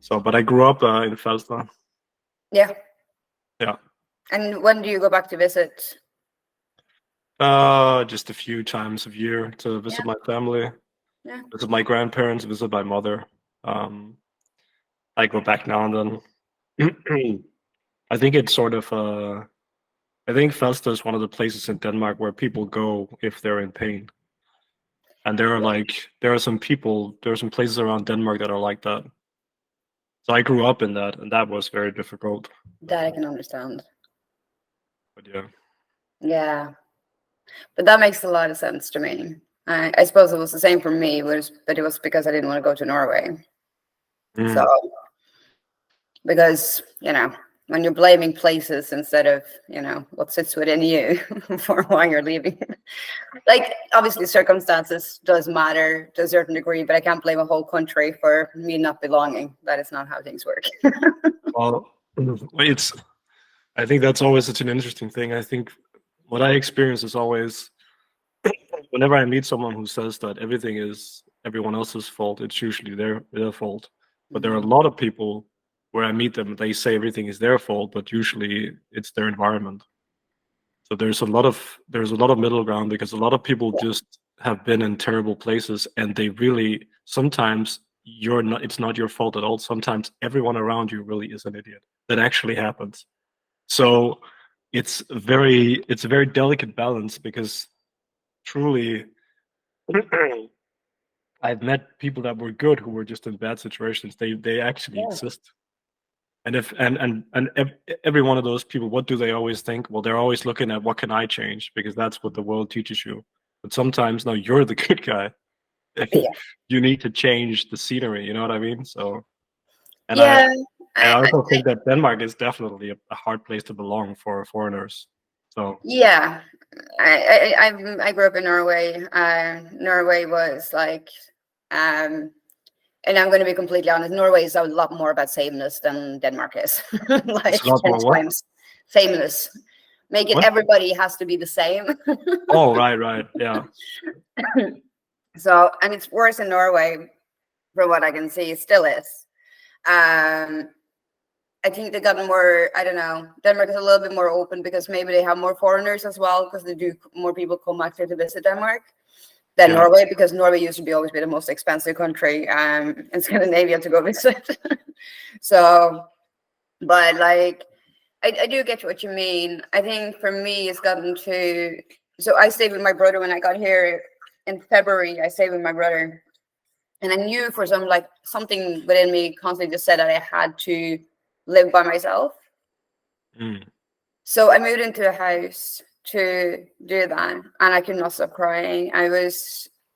So, but I grew up in Falster. Yeah. Yeah. And when do you go back to visit? Just a few times a year to visit my family, Yeah. visit my grandparents, visit my mother. I go back now and then. I think it's sort of I think Falster is one of the places in Denmark where people go if they're in pain. And there are some places around Denmark that are like that. So I grew up in that, and that was very difficult. That I can understand. But yeah. Yeah. But that makes a lot of sense to me. I suppose it was the same for me, but it was because I didn't want to go to Norway. So, because, when you're blaming places instead of, what sits within you for why you're leaving. Like, obviously circumstances does matter to a certain degree, but I can't blame a whole country for me not belonging. That is not how things work. Well, I think that's always such an interesting thing. I think what I experience is always, whenever I meet someone who says that everything is everyone else's fault, it's usually their fault. But there are a lot of people where I meet them, they say everything is their fault, but usually it's their environment. So there's a lot of middle ground, because a lot of people just have been in terrible places, and they really sometimes it's not your fault at all. Sometimes everyone around you really is an idiot. That actually happens. So it's a very delicate balance, because truly I've met people that were good who were just in bad situations. They actually exist. And if every one of those people, what do they always think? Well, they're always looking at what can I change, because that's what the world teaches you. But sometimes, no, you're the good guy. You need to change the scenery. You know what I mean? So, and I also think that Denmark is definitely a hard place to belong for foreigners. So yeah, I grew up in Norway. Norway was like, and I'm going to be completely honest, Norway is a lot more about sameness than Denmark is. Like 10 times sameness. Make it everybody has to be the same. Oh, right, yeah. So, and it's worse in Norway, from what I can see. It still is. I think they got more, I don't know, Denmark is a little bit more open because maybe they have more foreigners as well, because more people come actually to visit Denmark than Norway, because Norway used to always be the most expensive country in Scandinavia to go visit. So, but like, I do get what you mean. I think for me, it's gotten to, so I stayed with my brother when I got here in February. I stayed with my brother, and I knew for something within me constantly just said that I had to live by myself. So I moved into a house to do that, and I could not stop crying. I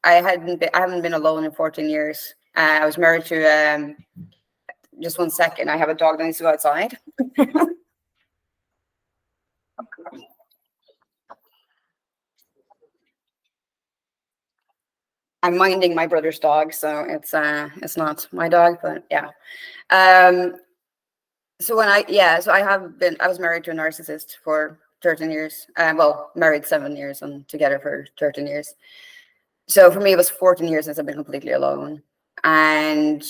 haven't been alone in 14 years. I was married to just 1 second. I have a dog that needs to go outside. I'm minding my brother's dog, so it's not my dog, but yeah. So I was married to a narcissist for 13 years. Well, married 7 years and together for 13 years. So for me, it was 14 years since I've been completely alone, and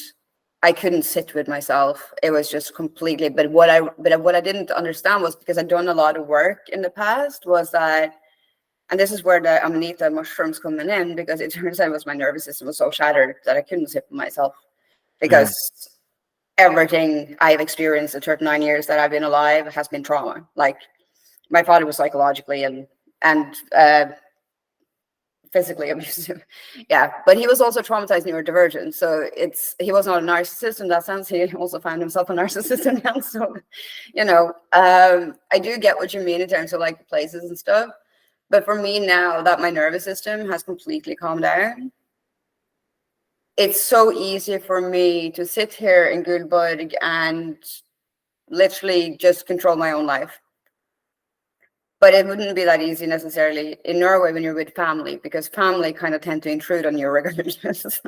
I couldn't sit with myself. It was just completely. But what I didn't understand was, because I'd done a lot of work in the past, was that, and this is where the amanita mushrooms coming in, because it turns out my nervous system was so shattered that I couldn't sit with myself, because everything I've experienced the 39 years that I've been alive has been trauma. Like, my father was psychologically and physically abusive. Yeah, but he was also traumatized neurodivergent. So he was not a narcissist in that sense. He also found himself a narcissist in that. So, I do get what you mean in terms of like places and stuff. But for me, now that my nervous system has completely calmed down, it's so easy for me to sit here in Guldborg and literally just control my own life. But it wouldn't be that easy necessarily in Norway when you're with family, because family kind of tend to intrude on your regulations.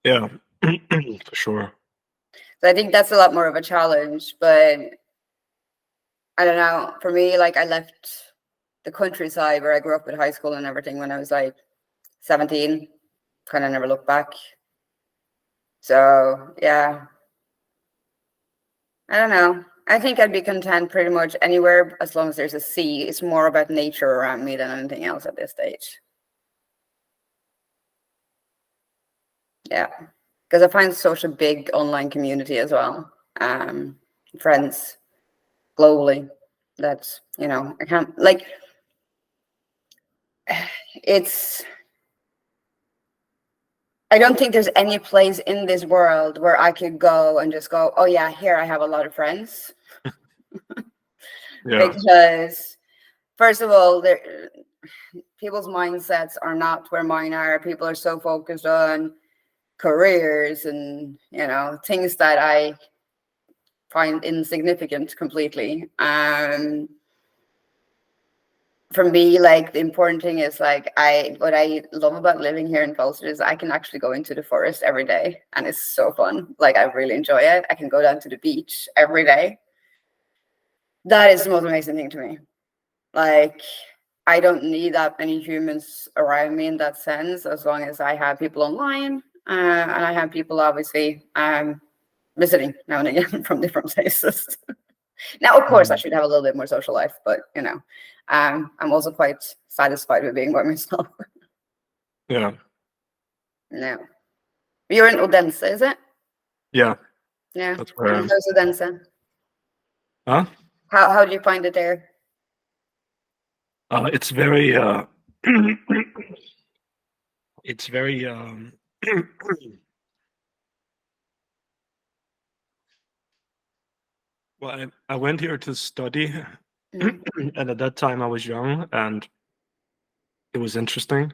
Yeah, for sure. So I think that's a lot more of a challenge. But I don't know. For me, like, I left the countryside where I grew up with high school and everything when I was like 17. Kind of never looked back. So yeah, I don't know. I think I'd be content pretty much anywhere as long as there's a sea. It's more about nature around me than anything else at this stage. Yeah, because I find such a big online community as well. Friends globally. That's, you know, I can't, like, it's, I don't think there's any place in this world where I could go and just go, oh yeah, here I have a lot of friends. Yeah. Because first of all, people's mindsets are not where mine are. People are so focused on careers and, you know, things that I find insignificant completely. For me, like, the important thing is, like, what I love about living here in Ulster is I can actually go into the forest every day, and it's so fun. Like, I really enjoy it. I can go down to the beach every day. That is the most amazing thing to me. Like, I don't need that many humans around me in that sense, as long as I have people online, and I have people obviously visiting now and again from different places. Now, of course, I should have a little bit more social life, but, you know, I'm also quite satisfied with being by myself. Yeah. No. You're in Odense, is it? Yeah. Yeah. That's where And how's Odense? Huh? How do you find it there? It's very it's very well, I went here to study, and at that time I was young and it was interesting,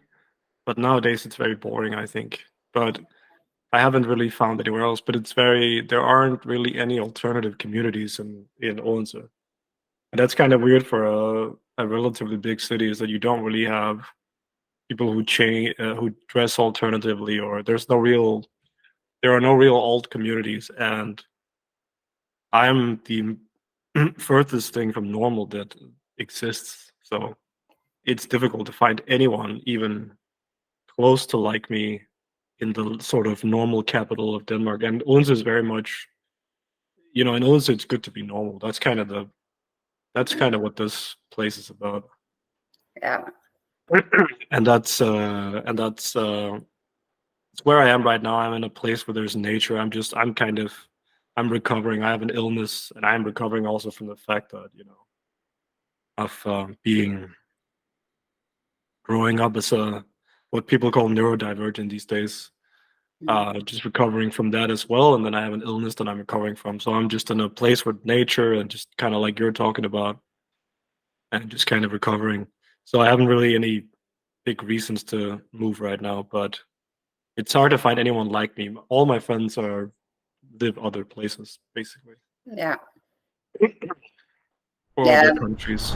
but nowadays it's very boring, I think. But I haven't really found anywhere else, but there aren't really any alternative communities in Odense. And that's kind of weird for a relatively big city, is that you don't really have people who dress alternatively, or there are no real alt communities, and I'm the furthest thing from normal that exists. So it's difficult to find anyone even close to like me in the sort of normal capital of Denmark. And Odense is very much, in Odense it's good to be normal. That's kind of what this place is about. Yeah. And that's it's where I am right now. I'm in a place where there's nature. I'm recovering. I have an illness, and I'm recovering also from the fact that, of growing up as what people call neurodivergent these days. Just recovering from that as well, and then I have an illness that I'm recovering from. So I'm just in a place with nature and just kind of like you're talking about, and just kind of recovering. So I haven't really any big reasons to move right now, but it's hard to find anyone like me. All my friends live other places, basically, Yeah. or Yeah. other countries.